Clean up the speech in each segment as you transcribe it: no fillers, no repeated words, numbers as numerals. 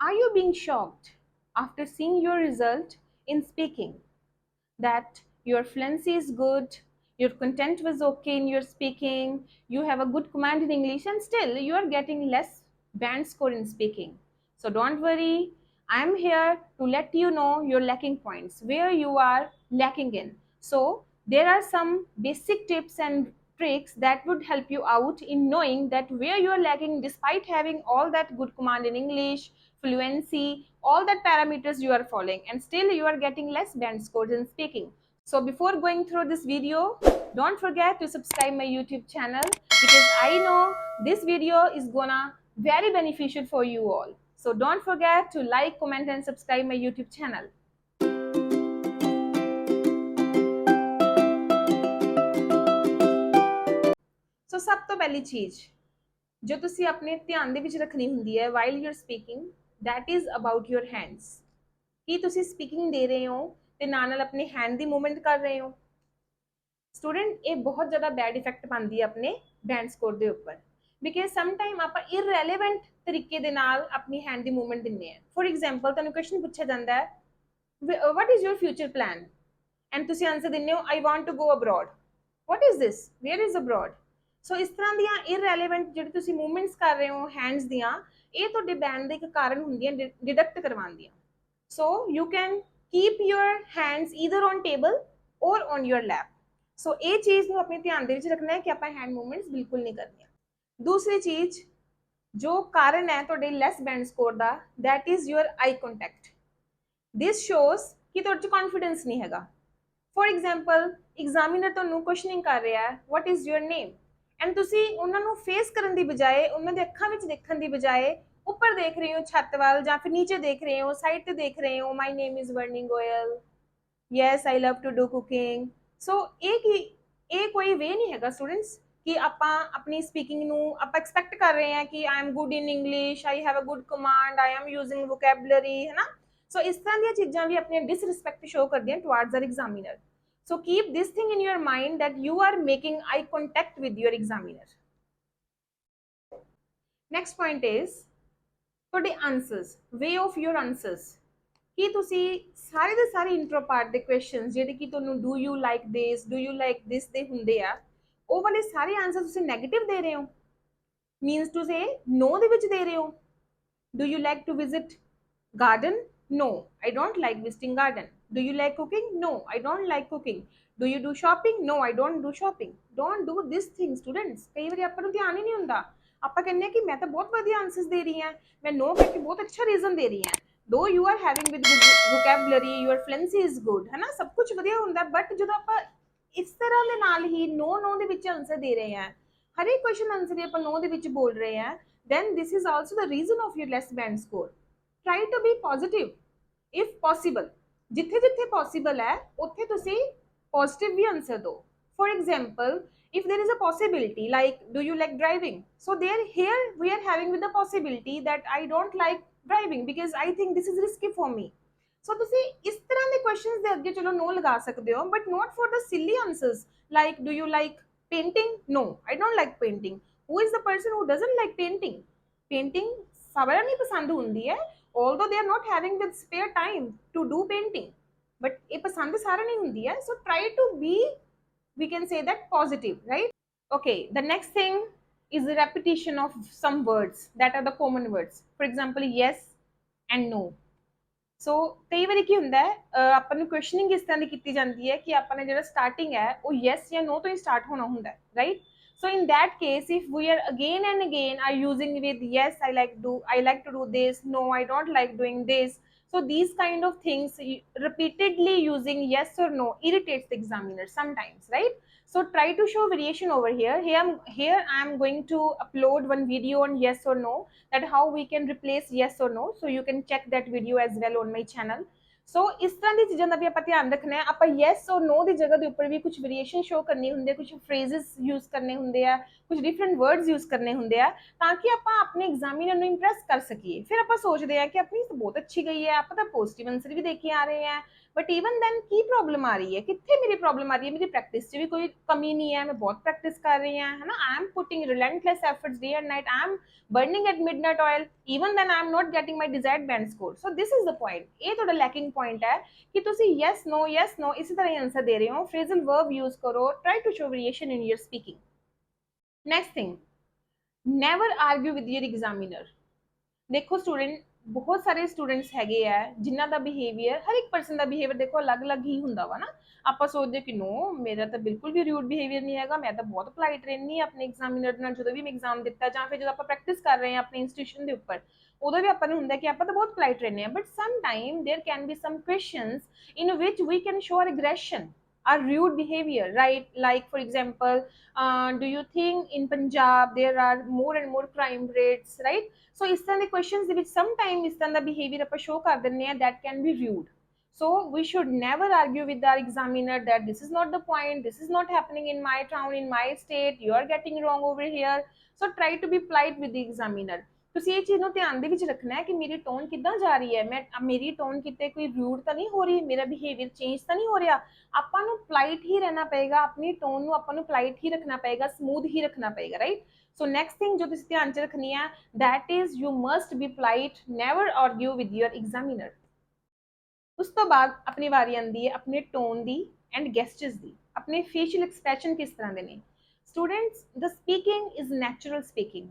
Are you being shocked after seeing your result in speaking that your fluency is good, your content was okay in your speaking, you have a good command in English, and still you are getting less band score in speaking? So don't worry, I am here to let you know your lacking points, where you are lacking in. So there are some basic tips and tricks that would help you out in knowing that where you are lacking despite having all that good command in English, fluency, all that parameters you are following, and still you are getting less band scores in speaking. So before going through this video, don't forget to subscribe my YouTube channel, because I know this video is gonna very beneficial for you all. So don't forget to like, comment and subscribe my YouTube channel. So ਸਭ ਤੋਂ ਪਹਿਲੀ ਚੀਜ਼ ਜੋ ਤੁਸੀਂ ਆਪਣੇ ਧਿਆਨ ਦੇ ਵਿੱਚ ਰੱਖਣੀ ਹੁੰਦੀ ਹੈ while you're speaking, that is about your hands. ਕੀ ਤੁਸੀਂ ਸਪੀਕਿੰਗ ਦੇ ਰਹੇ ਹੋ ਤੇ ਨਾਲ ਆਪਣੇ ਹੈਂਡ ਦੀ ਮੂਵਮੈਂਟ ਕਰ ਰਹੇ ਹੋ? ਸਟੂਡੈਂਟ, ਇਹ ਬਹੁਤ ਜ਼ਿਆਦਾ ਬੈਡ ਇਫੈਕਟ ਪਾਉਂਦੀ ਹੈ ਆਪਣੇ ਬੈਂਡ ਸਕੋਰ ਦੇ ਉੱਪਰ, ਬਿਕਾਜ਼ ਸਮ ਟਾਈਮ ਆਪਾਂ ਇਰਰੈਲੇਵੈਂਟ ਤਰੀਕੇ ਦੇ ਨਾਲ ਆਪਣੀ ਹੈਂਡ ਦੀ ਮੂਵਮੈਂਟ ਦਿੰਦੇ ਆ। ਫੋਰ ਐਗਜ਼ਾਮਪਲ, ਤੁਹਾਨੂੰ ਕੁਐਸਚਨ ਪੁੱਛਿਆ ਜਾਂਦਾ ਹੈ, what is your future plan, and ਤੁਸੀਂ ਆਨਸਰ ਦਿੰਦੇ ਹੋ I want to go abroad. what is this, where is abroad? ਸੋ ਇਸ ਤਰ੍ਹਾਂ ਦੀਆਂ ਇਰਰੈਲੇਵੈਂਟ ਜਿਹੜੀ ਤੁਸੀਂ ਮੂਵਮੈਂਟਸ ਕਰ ਰਹੇ ਹੋ ਹੈਂਡਸ ਦੀਆਂ, ਇਹ ਤੁਹਾਡੇ ਬੈਂਡ ਦੇ ਇੱਕ ਕਾਰਨ ਹੁੰਦੀਆਂ ਡਿਡਕਟ ਕਰਵਾਉਣ ਦੀਆਂ। So you can keep your hands either on table ਔਰ ਔਨ ਯੂਰ ਲੈਪ। ਸੋ ਇਹ ਚੀਜ਼ ਨੂੰ ਆਪਣੇ ਧਿਆਨ ਦੇ ਵਿੱਚ ਰੱਖਣਾ ਹੈ ਕਿ ਆਪਾਂ ਹੈਂਡ ਮੂਵਮੈਂਟਸ ਬਿਲਕੁਲ ਨਹੀਂ ਕਰਨੀਆਂ। ਦੂਸਰੀ ਚੀਜ਼ ਜੋ ਕਾਰਨ ਹੈ ਤੁਹਾਡੇ ਲੈਸ ਬੈਂਡ ਸਕੋਰ ਦਾ, that is your eye contact. This shows ਕਿ ਤੁਹਾਡੇ 'ਚ ਕੌਨਫੀਡੈਂਸ ਨਹੀਂ ਹੈਗਾ। ਫੋਰ ਐਗਜ਼ਾਮਪਲ, ਐਗਜ਼ਾਮੀਨਰ ਤੁਹਾਨੂੰ ਕੁਐਸਚਨਿੰਗ ਕਰ ਰਿਹਾ ਹੈ, what is your name, and ਤੁਸੀਂ ਉਹਨਾਂ ਨੂੰ ਫੇਸ ਕਰਨ ਦੀ ਬਜਾਏ, ਉਹਨਾਂ ਦੇ ਅੱਖਾਂ ਵਿੱਚ ਦੇਖਣ ਦੀ ਬਜਾਏ ਉੱਪਰ ਦੇਖ ਰਹੇ ਹੋ ਛੱਤ ਵੱਲ, ਜਾਂ ਫਿਰ ਨੀਚੇ ਦੇਖ ਰਹੇ ਹੋ, ਸਾਈਡ ਤੇ ਦੇਖ ਰਹੇ ਹੋ, ਮਾਈ ਨੇਮ ਇਜ਼ ਵਰਨਿੰਗ Goyal, yes I love to do cooking. So ਇਹ ਕੋਈ ਵੇ ਨਹੀਂ ਹੈਗਾ ਸਟੂਡੈਂਟਸ ਕਿ ਆਪਾਂ ਆਪਣੀ ਸਪੀਕਿੰਗ ਨੂੰ ਆਪਾਂ ਐਕਸਪੈਕਟ ਕਰ ਰਹੇ ਹਾਂ ਕਿ I am good in English, I have a good command, I am using vocabulary, ਹੈ ਨਾ। ਸੋ ਇਸ ਤਰ੍ਹਾਂ ਦੀਆਂ ਚੀਜ਼ਾਂ ਵੀ ਆਪਣੀ ਡਿਸਰਿਸਪੈਕਟ ਸ਼ੋ ਕਰਦੀਆਂ towards our examiner. So keep this thing in your mind that you are making eye contact with your examiner. Next point is ਤੁਹਾਡੇ answers, way of your answers. ਕੀ ਤੁਸੀਂ ਸਾਰੇ ਦੇ ਸਾਰੇ ਇੰਟਰੋ ਪਾਰਟ ਦੇ questions ਜਿਹੜੇ ਕਿ ਤੁਹਾਨੂੰ do you like this, do you like this ਦੇ ਹੁੰਦੇ ਆ, ਉਹ ਵਾਲੇ ਸਾਰੇ ਆਨਸਰ ਤੁਸੀਂ ਨੈਗੇਟਿਵ ਦੇ ਰਹੇ ਹੋ? means to say no ਦੇ ਵਿੱਚ ਦੇ ਰਹੇ ਹੋ? do you like to visit garden? no, I don't like visiting garden. Do you like cooking? no, I don't like cooking. Do you do shopping? no, I don't do shopping. Don't do this thing students. ਕਈ ਵਾਰੀ ਆਪਾਂ ਨੂੰ ਧਿਆਨ ਹੀ ਨਹੀਂ ਹੁੰਦਾ, ਆਪਾਂ ਕਹਿੰਦੇ ਆ ਕਿ ਮੈਂ ਤਾਂ ਬਹੁਤ ਵਧੀਆ ਆਨਸਰਸ ਦੇ ਰਹੀ ਹਾਂ, ਮੈਂ ਨੋ ਕਹਿ ਕੇ ਬਹੁਤ ਅੱਛਾ ਰੀਜ਼ਨ ਦੇ ਰਹੀ ਹਾਂ, though you are having with good vocabulary, your fluency is good, ਹੈ ਨਾ, ਸਭ ਕੁਝ ਵਧੀਆ ਹੁੰਦਾ, ਬਟ ਜਦੋਂ ਆਪਾਂ ਇਸ ਤਰ੍ਹਾਂ ਦੇ ਨਾਲ ਹੀ ਨੋ ਦੇ ਵਿੱਚ ਆਨਸਰ ਦੇ ਰਹੇ ਹਾਂ, ਹਰ ਇੱਕ ਕੁਐਸਚਨ ਆਨਸਰ ਹੀ ਆਪਾਂ ਨੋ ਦੇ ਵਿੱਚ ਬੋਲ ਰਹੇ ਹਾਂ, then this is also the reason of your less band score. Try to be positive if possible. ਜਿੱਥੇ ਜਿੱਥੇ possible ਹੈ ਉੱਥੇ ਤੁਸੀਂ positive ਵੀ answer ਦਿਓ. For example, if there is a possibility like do you like driving, so there here we are having with the possibility that I don't like driving because I think this is risky for me. So ਤੁਸੀਂ ਇਸ ਤਰ੍ਹਾਂ ਦੇ questions ਦੇ ਅੱਗੇ ਚਲੋ no ਲਗਾ ਸਕਦੇ ਹੋ, but not for the silly answers like do you like painting? no, I don't like painting. Who is the person who doesn't like painting? Painting ਸਾਰਿਆਂ ਨੂੰ ਪਸੰਦ ਹੁੰਦੀ ਹੈ, although they are not having the spare time to do painting, but ਇਹ ਪਸੰਦ ਸਾਰਿਆਂ ਨੂੰ ਹੁੰਦੀ ਹੈ। so try to be, we can say that, positive, right? okay, the next thing is the repetition of some words that are the common words. for example, yes and no. so ਕਈ ਵਾਰੀ ਕੀ ਹੁੰਦਾ ਹੈ, ਆਪਾਂ ਨੂੰ questioning ਇਸ ਤਰ੍ਹਾਂ ਦੀ ਕੀਤੀ ਜਾਂਦੀ ਹੈ ਕਿ ਆਪਾਂ ਨੇ ਜਿਹੜਾ ਸਟਾਰਟਿੰਗ ਹੈ ਉਹ yes ਜਾਂ no ਤੋਂ ਹੀ ਸਟਾਰਟ ਹੋਣਾ ਹੁੰਦਾ ਹੈ, right? so in that case, if we are again and again are using with yes I like to do this, no I don't like doing this, so these kind of things repeatedly using yes or no irritates the examiner sometimes, right? so try to show variation over here I am going to upload one video on yes or no, that how we can replace yes or no, so you can check that video as well on my channel. ਸੋ ਇਸ ਤਰ੍ਹਾਂ ਦੀ ਚੀਜ਼ਾਂ ਦਾ ਵੀ ਆਪਾਂ ਧਿਆਨ ਰੱਖਣਾ ਹੈ। ਆਪਾਂ yes ਔਰ ਨੋ ਦੀ ਜਗ੍ਹਾ ਦੇ ਉੱਪਰ ਵੀ ਕੁਝ ਵੇਰੀਏਸ਼ਨ ਸ਼ੋ ਕਰਨੀ ਹੁੰਦੀ ਹੈ, ਕੁਝ ਫਰੇਜ਼ਸ ਯੂਜ਼ ਕਰਨੇ ਹੁੰਦੇ ਆ, ਕੁਝ ਡਿਫਰੈਂਟ ਵਰਡਸ ਯੂਜ਼ ਕਰਨੇ ਹੁੰਦੇ ਆ, ਤਾਂ ਕਿ ਆਪਾਂ ਆਪਣੇ ਐਗਜ਼ਾਮੀਨਰ ਨੂੰ ਇੰਪ੍ਰੈਸ ਕਰ ਸਕੀਏ। ਫਿਰ ਆਪਾਂ ਸੋਚਦੇ ਆ ਕਿ ਆਪਣੀ ਤਾਂ ਬਹੁਤ ਅੱਛੀ ਗਈ ਹੈ, ਆਪਾਂ ਤਾਂ ਪੋਜ਼ਿਟਿਵ ਆਨਸਰ ਵੀ ਦੇ ਕੇ ਆ ਰਹੇ ਹਾਂ, ਬਟ ਈਵਨ ਦੈਨ ਕੀ ਪ੍ਰੋਬਲਮ ਆ ਰਹੀ ਹੈ, ਕਿੱਥੇ ਮੇਰੀ ਪ੍ਰੋਬਲਮ ਆ ਰਹੀ ਹੈ? ਮੇਰੀ ਪ੍ਰੈਕਟਿਸ 'ਚ ਵੀ ਕੋਈ ਕਮੀ ਨਹੀਂ ਹੈ, ਮੈਂ ਬਹੁਤ ਪ੍ਰੈਕਟਿਸ ਕਰ ਰਹੀ ਹਾਂ, ਹੈ ਨਾ। I am putting relentless efforts day and night, I am burning at midnight oil, even then I am not getting my desired band score. So this is the point. ਇਹ ਤੁਹਾਡਾ lacking point ਹੈ ਕਿ ਤੁਸੀਂ yes no ਇਸੇ ਤਰ੍ਹਾਂ ਹੀ answer ਦੇ ਰਹੇ ਹੋ. phrasal verb use ਕਰੋ. try to show variation in your speaking. next thing, never argue with your examiner. ਦੇਖੋ ਸਟੂਡੈਂਟ, ਬਹੁਤ ਸਾਰੇ ਸਟੂਡੈਂਟਸ ਹੈਗੇ ਆ ਜਿਨ੍ਹਾਂ ਦਾ ਬਿਹੇਵੀਅਰ, ਹਰ ਇੱਕ ਪਰਸਨ ਦਾ ਬਿਹੇਵੀਅਰ ਦੇਖੋ ਅਲੱਗ-ਅਲੱਗ ਹੀ ਹੁੰਦਾ ਵਾ ਨਾ. ਆਪਾਂ ਸੋਚਦੇ ਕਿ ਨੋ ਮੇਰਾ ਤਾਂ ਬਿਲਕੁਲ ਵੀ ਰਿਊਡ ਬਿਹੇਵੀਅਰ ਨਹੀਂ ਹੈਗਾ, ਮੈਂ ਤਾਂ ਬਹੁਤ ਪੋਲਾਈਟ ਰਹਿੰਦੀ ਹਾਂ ਆਪਣੇ ਐਗਜ਼ਾਮੀਨਰ ਨਾਲ. ਜਦੋਂ ਵੀ ਮੈਂ ਐਗਜ਼ਾਮ ਦਿੱਤਾ ਜਾਂ ਫਿਰ ਜਦੋਂ ਆਪਾਂ ਪ੍ਰੈਕਟਿਸ ਕਰ ਰਹੇ ਹਾਂ ਆਪਣੇ ਇੰਸਟੀਟਿਊਸ਼ਨ ਦੇ ਉੱਪਰ, ਉਦੋਂ ਵੀ ਆਪਾਂ ਨੂੰ ਹੁੰਦਾ ਕਿ ਆਪਾਂ ਤਾਂ ਬਹੁਤ ਪੋਲਾਈਟ ਰਹਿੰਦੇ ਹਾਂ. But some time there can be some questions in ਵਿਚ we can show our aggression, our rude behavior, right? Like for example, do you think in Punjab there are more and more crime rates, right? So is ਤਰ੍ਹਾਂ ਦੇ questions ਦੇ ਵਿੱਚ sometimes ਇਸ ਤਰ੍ਹਾਂ ਦਾ behavior ਆਪਾਂ show ਕਰ ਦਿੰਦੇ ਆ that can be rude. So we should never argue with our examiner that this is not the point, this is not happening in my town, in my state, you are getting wrong over here. So try to be polite with the examiner. ਤੁਸੀਂ ਇਹ ਚੀਜ਼ ਨੂੰ ਧਿਆਨ ਦੇ ਵਿੱਚ ਰੱਖਣਾ ਹੈ ਕਿ ਮੇਰੀ ਟੋਨ ਕਿੱਦਾਂ ਜਾ ਰਹੀ ਹੈ, ਮੈਂ ਮੇਰੀ ਟੋਨ ਕਿਤੇ ਕੋਈ ਰੂਡ ਤਾਂ ਨਹੀਂ ਹੋ ਰਹੀ, ਮੇਰਾ ਬਿਹੇਵੀਅਰ ਚੇਂਜ ਤਾਂ ਨਹੀਂ ਹੋ ਰਿਹਾ. ਆਪਾਂ ਨੂੰ ਪੋਲਾਈਟ ਹੀ ਰਹਿਣਾ ਪਏਗਾ, ਆਪਣੀ ਟੋਨ ਨੂੰ ਆਪਾਂ ਨੂੰ ਪੋਲਾਈਟ ਹੀ ਰੱਖਣਾ ਪਏਗਾ, ਸਮੂਥ ਹੀ ਰੱਖਣਾ ਪਏਗਾ, ਰਾਈਟ? ਸੋ ਨੈਕਸਟ ਥਿੰਗ ਜੋ ਤੁਸੀਂ ਧਿਆਨ 'ਚ ਰੱਖਣੀ ਹੈ, that is you must be polite, never argue with your examiner. ਉਸ ਤੋਂ ਬਾਅਦ ਆਪਣੀ ਵਾਰੀ ਆਉਂਦੀ ਹੈ ਆਪਣੇ ਟੋਨ ਦੀ ਐਂਡ ਗੈਸਚਰਸ ਦੀ. ਆਪਣੇ ਫੇਸ਼ੀਅਲ ਐਕਸਪ੍ਰੈਸ਼ਨ ਕਿਸ ਤਰ੍ਹਾਂ ਦੇ ਨੇ? Students, the speaking is natural speaking.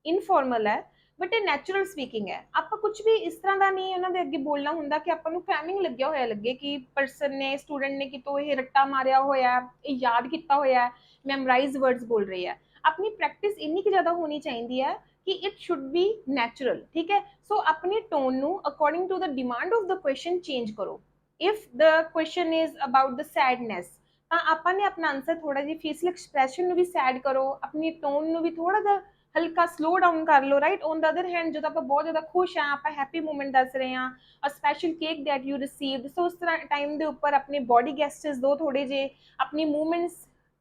Informal ਹੈ ਬਟ ਇਹ ਨੈਚੁਰਲ ਸਪੀਕਿੰਗ ਹੈ. ਆਪਾਂ ਕੁਝ ਵੀ ਇਸ ਤਰ੍ਹਾਂ ਦਾ ਨਹੀਂ ਉਹਨਾਂ ਦੇ ਅੱਗੇ ਬੋਲਣਾ ਹੁੰਦਾ ਕਿ ਆਪਾਂ ਨੂੰ ਕ੍ਰੈਮਿੰਗ ਲੱਗਿਆ ਹੋਇਆ ਲੱਗੇ ਕਿ ਪਰਸਨ ਨੇ, ਸਟੂਡੈਂਟ ਨੇ ਕਿਤੋਂ ਇਹ ਰੱਟਾ ਮਾਰਿਆ ਹੋਇਆ, ਇਹ ਯਾਦ ਕੀਤਾ ਹੋਇਆ, ਮੈਮੋਰਾਈਜ਼ ਵਰਡਸ ਬੋਲ ਰਹੀ ਹੈ. ਆਪਣੀ ਪ੍ਰੈਕਟਿਸ ਇੰਨੀ ਕੁ ਜ਼ਿਆਦਾ ਹੋਣੀ ਚਾਹੀਦੀ ਹੈ ਕਿ ਇਟ ਸ਼ੁੱਡ ਬੀ ਨੈਚੁਰਲ, ਠੀਕ ਹੈ? ਸੋ ਆਪਣੀ ਟੋਨ ਨੂੰ according to the demand of the question change ਕਰੋ. If the question is about the sadness, ਤਾਂ ਆਪਾਂ ਨੇ ਆਪਣਾ ਆਨਸਰ ਥੋੜਾ ਜਿਹਾ ਫੇਸ਼ੀਅਲ ਐਕਸਪ੍ਰੈਸ਼ਨ ਨੂੰ ਵੀ ਸੈਡ ਕਰੋ, ਆਪਣੀ ਟੋਨ ਨੂੰ ਵੀ ਥੋੜਾ ਜਿਹਾ ਹਲਕਾ ਸਲੋ ਡਾਊਨ ਕਰ ਲਓ, right? On the other hand ਜਦੋਂ ਆਪਾਂ ਬਹੁਤ ਜ਼ਿਆਦਾ ਖੁਸ਼ ਹਾਂ, ਆਪਾਂ ਹੈਪੀ ਮੂਮੈਂਟ ਦੱਸ ਰਹੇ ਹਾਂ, a special cake that you received, so ਉਸ ਤਰ੍ਹਾਂ ਟਾਈਮ ਦੇ ਉੱਪਰ ਆਪਣੇ ਬੋਡੀ ਗੈਸਚਰਸ ਦੋ ਥੋੜੇ ਜਿਹੇ, ਆਪਣੀ ਮੂਵਮੈਂਟਸ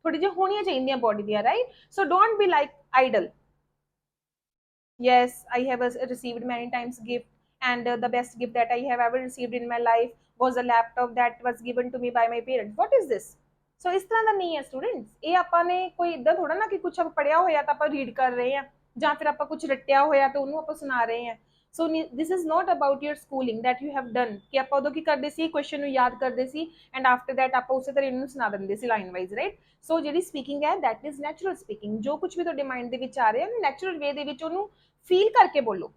ਥੋੜੀ ਜਿਹੀ ਹੋਣੀਆਂ ਚਾਹੀਦੀਆਂ ਬੋਡੀ ਦੀਆਂ, right? So don't be like Idol. Yes, I have received many times gift, and the best gift that I have ever received in my life was a laptop that was given to me by my parents. What is this? ਸੋ ਇਸ ਤਰ੍ਹਾਂ ਦਾ ਨਹੀਂ ਹੈ students. ਇਹ ਆਪਾਂ ਨੇ ਕੋਈ ਇਦਾਂ ਥੋੜਾ ਨਾ ਕਿ ਕੁਝ ਆਪਾਂ ਪੜਿਆ ਹੋਇਆ ਤਾਂ ਆਪਾਂ ਰੀਡ ਕਰ ਰਹੇ ਹਾਂ, ਜਾਂ ਫਿਰ ਆਪਾਂ ਕੁਝ ਰੱਟਿਆ ਹੋਇਆ ਤਾਂ ਉਹਨੂੰ ਆਪਾਂ ਸੁਣਾ ਰਹੇ ਹਾਂ. So this is not about your schooling that you have done, ਕਿ ਆਪਾਂ ਉਦੋਂ ਕੀ ਕਰਦੇ ਸੀ, ਕੁਐਸਚਨ ਨੂੰ ਯਾਦ ਕਰਦੇ ਸੀ ਐਂਡ ਆਫਟਰ ਦੈਟ ਆਪਾਂ ਉਸੇ ਤਰ੍ਹਾਂ ਇਹਨੂੰ ਸੁਣਾ ਦਿੰਦੇ ਸੀ ਲਾਈਨ ਵਾਈਜ਼, ਰਾਈਟ? ਸੋ ਜਿਹੜੀ ਸਪੀਕਿੰਗ ਹੈ ਦੈਟ ਇਜ਼ ਨੈਚੁਰਲ ਸਪੀਕਿੰਗ. ਜੋ ਕੁਝ ਵੀ ਤੁਹਾਡੇ ਮਾਈਂਡ ਦੇ ਵਿੱਚ ਆ ਰਿਹਾ ਉਹਨੂੰ ਨੈਚੁਰਲ ਵੇ ਦੇ ਵਿੱਚ ਉਹਨੂੰ ਫੀਲ ਕਰਕੇ ਬੋਲੋ.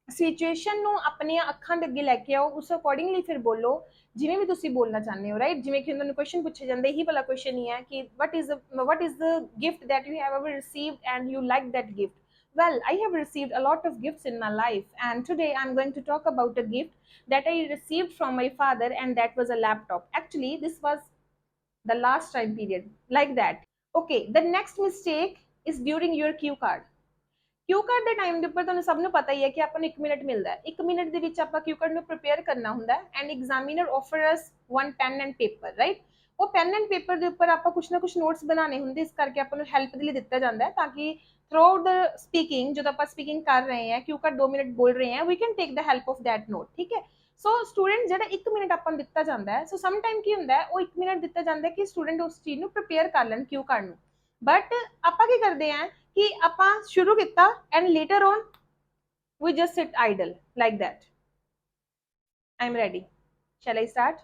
ਸਿਚੁਏਸ਼ਨ ਨੂੰ ਆਪਣੀਆਂ ਅੱਖਾਂ ਦੇ ਅੱਗੇ ਲੈ ਕੇ ਆਓ, ਉਸ ਅਕੋਰਡਿੰਗਲੀ ਫਿਰ ਬੋਲੋ ਜਿਵੇਂ ਵੀ ਤੁਸੀਂ ਬੋਲਣਾ ਚਾਹੁੰਦੇ ਹੋ, ਰਾਈਟ? ਜਿਵੇਂ ਕਿ ਉਹਨਾਂ ਨੂੰ ਕੁਐਸਚਨ ਪੁੱਛੇ ਜਾਂਦੇ, ਇਹੀ ਵਾਲਾ ਕੁਐਸਚਨ ਹੀ ਹੈ ਕਿ what is the gift that you have ever received and you like that gift? Well, I have received a lot of gifts in my life, and today I'm going to talk about a gift that I received from my father, and that was a laptop. Actually, this was the last time period, like that. Okay, the next mistake is during your cue card. Q card ਦੇ time ਦੇ ਉੱਪਰ ਤੁਹਾਨੂੰ ਸਭ ਨੂੰ ਪਤਾ ਹੀ ਹੈ ਕਿ ਆਪਾਂ ਨੂੰ 1 ਮਿੰਟ ਮਿਲਦਾ ਹੈ. 1 ਮਿੰਟ ਦੇ ਵਿੱਚ ਆਪਾਂ ਕਿਊ ਕਾਰਡ ਨੂੰ ਪ੍ਰਿਪੇਅਰ ਕਰਨਾ ਹੁੰਦਾ ਹੈ and examiner offer us one pen and paper, right? ਉਹ ਪੈਨ ਐਂਡ ਪੇਪਰ ਦੇ ਉੱਪਰ ਆਪਾਂ ਕੁਝ ਨਾ ਕੁਝ ਨੋਟਸ ਬਣਾਉਣੇ ਹੁੰਦੇ, ਇਸ ਕਰਕੇ ਆਪਾਂ ਨੂੰ ਹੈਲਪ ਦੇ ਲਈ ਦਿੱਤਾ ਜਾਂਦਾ ਹੈ ਤਾਂ ਕਿ ਥਰੂ ਆਊਟ ਦ ਸਪੀਕਿੰਗ, ਜਦੋਂ ਆਪਾਂ ਸਪੀਕਿੰਗ ਕਰ ਰਹੇ ਹਾਂ, ਕਿਊ ਕਾਰਡ 2 ਮਿੰਟ ਬੋਲ ਰਹੇ ਹਾਂ, we can take the help of that note, ਠੀਕ ਹੈ? ਸੋ ਸਟੂਡੈਂਟ ਜਿਹੜਾ 1 ਮਿੰਟ ਆਪਾਂ ਨੂੰ ਦਿੱਤਾ ਜਾਂਦਾ ਹੈ, ਸੋ ਸਮ ਟਾਈਮ ਕੀ ਹੁੰਦਾ ਹੈ, ਉਹ 1 ਮਿੰਟ ਦਿੱਤਾ ਜਾਂਦਾ ਹੈ ਕਿ ਸਟੂਡੈਂਟ ਉਸ ਚੀਜ਼ ਨੂੰ ਪ੍ਰਿਪੇਅਰ ਕਰ ਲੈਣ ਕਿਊ ਕਾਰਡ ਨੂੰ. ਬਟ ਆਪਾਂ ਕੀ ਕਰਦੇ ਹਾਂ ਕਿ ਆਪਾਂ ਸ਼ੁਰੂ ਕੀਤਾ and later on we just sit idle like that. I'm ready, shall I start?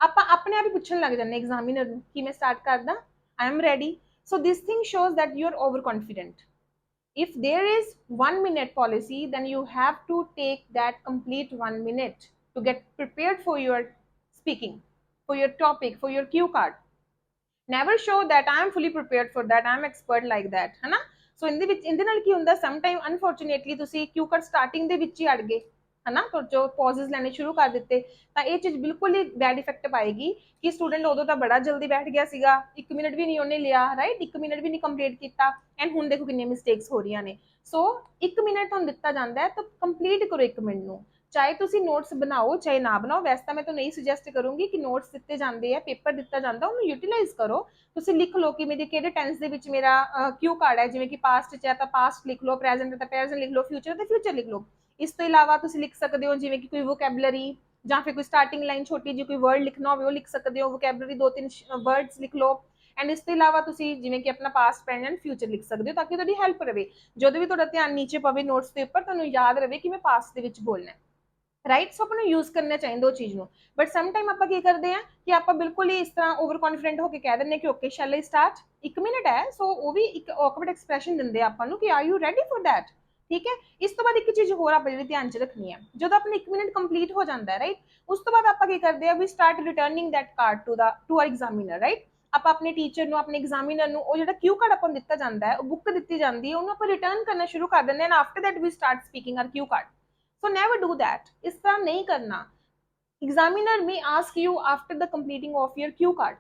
ਆਪਾਂ ਆਪਣੇ ਆਪ ਹੀ ਪੁੱਛਣ ਲੱਗ ਜਾਂਦੇ ਐਗਜ਼ਾਮੀਨਰ ਨੂੰ ਕਿ ਮੈਂ ਸਟਾਰਟ ਕਰਦਾ, I am ready. So this thing shows that you are overconfident. If there is 1 minute policy, then you have to take that complete 1 minute to get prepared for your speaking, for your topic, for your cue card. Never show that I am fully prepared for that, I am expert like that, है ना? ਸੋ ਇਹਦੇ ਨਾਲ ਕੀ ਹੁੰਦਾ, some time unfortunately ਤੁਸੀਂ ਕਿਊ card starting ਦੇ ਵਿੱਚ ਹੀ ਅੜ ਗਏ, ਹੈ ਨਾ? ਜੋ ਪੌਜ਼ਸ ਲੈਣੇ ਸ਼ੁਰੂ ਕਰ ਦਿੱਤੇ, ਤਾਂ ਇਹ ਚੀਜ਼ ਬਿਲਕੁਲ ਹੀ ਬੈਡ ਇਫੈਕਟ ਪਾਏਗੀ ਕਿ ਸਟੂਡੈਂਟ ਉਦੋਂ ਤਾਂ ਬੜਾ ਜਲਦੀ ਬੈਠ ਗਿਆ ਸੀਗਾ, 1 ਮਿੰਟ ਵੀ ਨਹੀਂ ਉਹਨੇ ਲਿਆ, ਰਾਈਟ? 1 ਮਿੰਟ ਵੀ ਨਹੀਂ ਕੰਪਲੀਟ ਕੀਤਾ ਐਂਡ ਹੁਣ ਦੇਖੋ ਕਿੰਨੀਆਂ ਮਿਸਟੇਕਸ ਹੋ ਰਹੀਆਂ ਨੇ. ਸੋ 1 ਮਿੰਟ ਤੁਹਾਨੂੰ ਦਿੱਤਾ ਜਾਂਦਾ ਹੈ ਤਾਂ ਕੰਪਲੀਟ ਕਰੋ 1 ਮਿੰਟ ਨੂੰ, ਚਾਹੇ ਤੁਸੀਂ ਨੋਟਸ ਬਣਾਓ ਚਾਹੇ ਨਾ ਬਣਾਓ. ਵੈਸੇ ਤਾਂ ਮੈਂ ਤੁਹਾਨੂੰ ਇਹੀ ਸੁਜੈਸਟ ਕਰੂੰਗੀ ਕਿ ਨੋਟਸ ਦਿੱਤੇ ਜਾਂਦੇ ਆ, ਪੇਪਰ ਦਿੱਤਾ ਜਾਂਦਾ, ਉਹਨੂੰ ਯੂਟੀਲਾਈਜ਼ ਕਰੋ. ਤੁਸੀਂ ਲਿਖ ਲਓ ਕਿ ਮੇਰੇ ਕਿਹੜੇ ਟੈਂਸ ਦੇ ਵਿੱਚ ਮੇਰਾ ਕਿਊ ਕਾਰਡ ਹੈ, ਜਿਵੇਂ ਕਿ ਪਾਸਟ 'ਚ ਹੈ ਤਾਂ ਪਾਸਟ ਲਿਖ ਲਓ, ਪ੍ਰੈਜ਼ੈਂਟ ਹੈ ਤਾਂ ਪ੍ਰੈਜ਼ੈਂਟ ਲਿਖ ਲਓ, ਫਿਊਚਰ ਤਾਂ ਫਿਊਚਰ ਲਿਖ ਲਓ. ਇਸ ਤੋਂ ਇਲਾਵਾ ਤੁਸੀਂ ਲਿਖ ਸਕਦੇ ਹੋ ਜਿਵੇਂ ਕਿ ਕੋਈ ਵੋਕੈਬਲਰੀ ਜਾਂ ਫਿਰ ਕੋਈ ਸਟਾਰਟਿੰਗ ਲਾਈਨ ਛੋਟੀ ਜਿਹੀ ਕੋਈ ਵਰਡ ਲਿਖਣਾ ਹੋਵੇ ਉਹ ਲਿਖ ਸਕਦੇ ਹੋ, ਵੋਕੈਬਲਰੀ 2-3 ਵਰਡਸ ਲਿਖ ਲਓ एंड इस तो इलावा तुसी जिवें कि अपना पास्ट प्रेजेंट फ्यूचर लिख सकते हो ताकि तुहाडी हेल्प रहे ਜਦੋਂ ਵੀ ਤੁਹਾਡਾ ਧਿਆਨ ਨੀਚੇ ਪਵੇ ਨੋਟਸ ਦੇ ਉੱਪਰ ਤੁਹਾਨੂੰ ਯਾਦ ਰਵੇ ਕਿ ਮੈਂ ਪਾਸਟ ਦੇ ਵਿੱਚ ਬੋਲਣਾ ਹੈ ਰਾਈਟ ਸੋ ਆਪਾਂ ਨੂੰ ਯੂਜ਼ ਕਰਨਾ ਚਾਹੀਦਾ ਉਹ ਚੀਜ਼ ਨੂੰ ਬਟ ਸਮ ਟਾਈਮ ਆਪਾਂ ਕੀ ਕਰਦੇ ਆ ਕਿ ਆਪਾਂ ਬਿਲਕੁਲ ਹੀ ਇਸ ਤਰ੍ਹਾਂ ਓਵਰ ਕੌਨਫੀਡੈਂਟ ਹੋ ਕੇ ਕਹਿ ਦਿੰਦੇ ਕਿ ਓਕੇ ਸ਼ੈਲ ਆਈ ਸਟਾਰਟ 1 ਮਿੰਟ ਹੈ ਸੋ ਉਹ ਵੀ ਇੱਕ ਔਕਵਰਡ ਐਕਸਪ੍ਰੈਸ਼ਨ ਦਿੰਦੇ ਆ ਆਪਾਂ ਨੂੰ ਕਿ are you ready for that ठीक है इस तो बाद एक चीज होर आप ध्यान च रखनी है जो अपने 1 मिनट कंप्लीट हो जाता है राइट उस तो बाद आप करते हैं we start returning that card to our examiner right आप अपने टीचर ਨੂੰ अपने एग्जामिनर ਨੂੰ ਉਹ ਜਿਹੜਾ ਕਿਊ ਕਾਰਡ ਆਪਾਂ ਨੂੰ ਦਿੱਤਾ ਜਾਂਦਾ ਹੈ ਉਹ ਬੁੱਕ ਦਿੱਤੀ ਜਾਂਦੀ ਹੈ ਉਹਨੂੰ ਆਪਾਂ ਰਿਟਰਨ ਕਰਨਾ ਸ਼ੁਰੂ ਕਰ ਦਿੰਦੇ ਹਾਂ after that we start speaking our cue card so never do that ਇਸ ਤਰ੍ਹਾਂ ਨਹੀਂ ਕਰਨਾ examiner may ask you after the completing of your cue card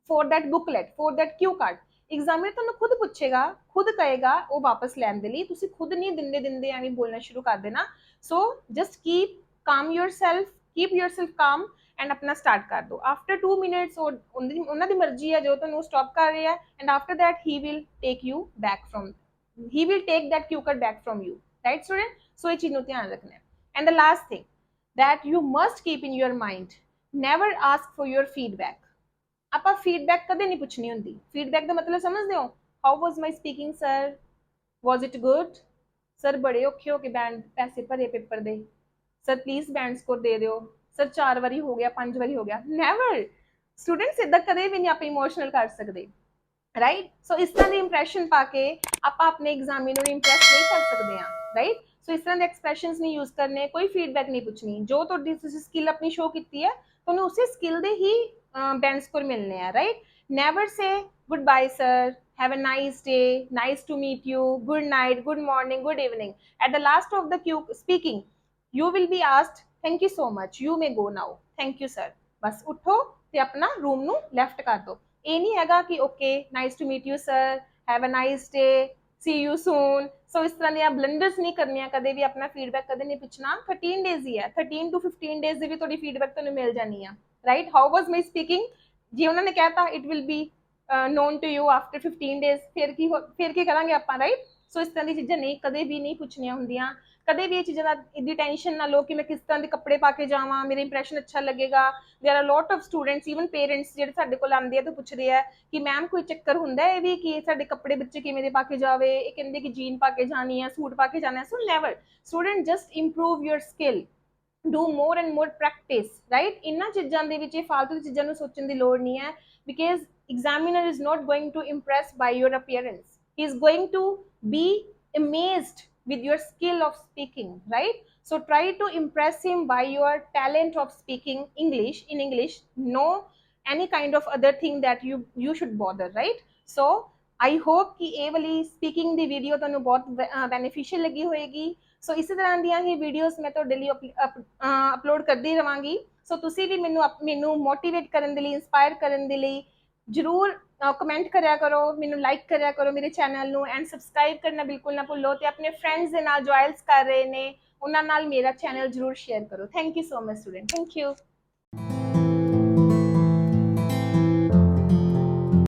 for that booklet for that cue card examiner ਤੁਹਾਨੂੰ ਖੁਦ ਪੁੱਛੇਗਾ ਖੁਦ ਕਹੇਗਾ ਉਹ ਵਾਪਸ ਲੈਣ ਦੇ ਲਈ ਤੁਸੀਂ ਖੁਦ ਨਹੀਂ ਦਿੰਦੇ ਐਵੇਂ ਬੋਲਣਾ ਸ਼ੁਰੂ ਕਰ ਦੇਣਾ ਸੋ just keep calm yourself keep yourself calm and अपना स्टार्ट कर दो आफ्टर 2 मिनट्स ਉਹਨਾਂ ਦੀ ਮਰਜ਼ੀ ਹੈ ਜੋ ਤੁਹਾਨੂੰ ਸਟਾਪ ਕਰ ਰਿਹਾ and after that he will take you back from he will take that cue card back from you right student so ਇਹ ਚੀਜ਼ ਨੂੰ ਧਿਆਨ ਰੱਖਣਾ ਹੈ and the last thing that you must keep in your mind never ask for your feedback ਆਪਾਂ feedback ਕਦੇ ਨਹੀਂ ਪੁੱਛਣੀ ਹੁੰਦੀ feedback ਦਾ ਮਤਲਬ ਸਮਝਦੇ ਹੋ how was my speaking sir was it good sir ਬੜੇ ਔਖੇ ਹੋ ਕੇ ਬੈਂਡ ਪੈਸੇ ਭਰੇ ਪੇਪਰ ਦੇ sir please ਬੈਂਡ ਸਕੋਰ ਦੇ ਦਿਓ sir 4 ਵਾਰੀ ਹੋ ਗਿਆ 5 ਵਾਰੀ ਹੋ ਗਿਆ never students ਇਦਾਂ ਕਦੇ ਵੀ ਨਹੀਂ ਆਪਾਂ ਇਮੋਸ਼ਨਲ ਕਰ ਸਕਦੇ ਰਾਈਟ ਸੋ ਇਸ ਤਰ੍ਹਾਂ ਦੀ ਇੰਪ੍ਰੈਸ਼ਨ ਪਾ ਕੇ ਆਪਾਂ ਆਪਣੇ ਐਗਜ਼ਾਮੀਨਰ ਨੂੰ ਇੰਪ੍ਰੈਸ ਨਹੀਂ ਕਰ ਸਕਦੇ ਆ ਰਾਈਟ ਸੋ ਇਸ ਤਰ੍ਹਾਂ ਦੇ ਐਕਸਪ੍ਰੈਸ਼ਨਸ ਨਹੀਂ ਯੂਜ਼ ਕਰਨੇ ਕੋਈ ਫੀਡਬੈਕ ਨਹੀਂ ਪੁੱਛਣੀ ਜੋ ਤੁਹਾਡੀ ਤੁਸੀਂ ਸਕਿੱਲ ਆਪਣੀ ਸ਼ੋ ਕੀਤੀ ਹੈ ਤੁਹਾਨੂੰ ਉਸੇ ਸਕਿੱਲ ਦੇ ਹੀ ਬੈਂਡ ਸਕੋਰ ਮਿਲਨੇ ਆ right never say good bye sir have a nice day nice to meet you good night good morning good evening at the last of the cue speaking you will be asked thank you so much you may go now thank you sir बस उठो ते अपना room नु left कर दो ये नहीं हैगा कि okay nice to meet you sir have a nice day see you soon so इस तरह दी ब्लंडर्स नहीं करनियां कदे भी अपना फीडबैक कदे नहीं पूछना 13 डेज ही है 13 to 15 डेज दी भी थोड़ी फीडबैक तुहानू मिल जानी है right how was my speaking जी उन्होंने कहता it will be known to you after 15 days फिर की करांगे आपां राइट सो इस तरह दी चीज़ां नहीं कदे भी नहीं पूछनियां हुंदियां कदे भी ये चीज़ां दी टेंशन ना लो कि मैं किस तरह के कपड़े पा के जावां मेरा इंप्रैशन अच्छा लगेगा there are lot of students even parents जिहड़े साडे कोल आंदे आ ते पुछदे आ कि मैम कोई चक्कर हुंदा है भी कि साडे कपड़े बच्चे किवें दे पा के जावे ये कहंदे कि जीन पा के जानी है सूट पा के जाना है so never student just improve your skill do more and more practice right इन्हां चीज़ां दे विच फालतू दी चीज़ां नूं सोचण दी लोड़ नहीं है because examiner is not going to impress by your appearance he is going to be amazed with your skill of speaking right so try to impress him by your talent of speaking english no any kind of other thing that you should bother right so I hope कि ये वाली speaking दी video तुहानू बहुत beneficial लगी होएगी सो इसी तरह दी ही videos मैं तुहाडे लई अपलोड करदी रहांगी सो तुसी भी मैनू मोटिवेट करन दे लई इंस्पायर करन दे लई जरूर कमेंट करया करो मैनू लाइक करया करो मेरे चैनल नू एंड सबसक्राइब करना बिल्कुल ना भुल्लो ते अपने फ्रेंड्स दे नाल जो आइल्स कर रहे ने उन्हां नाल मेरा चैनल जरूर शेयर करो thank you so much student thank you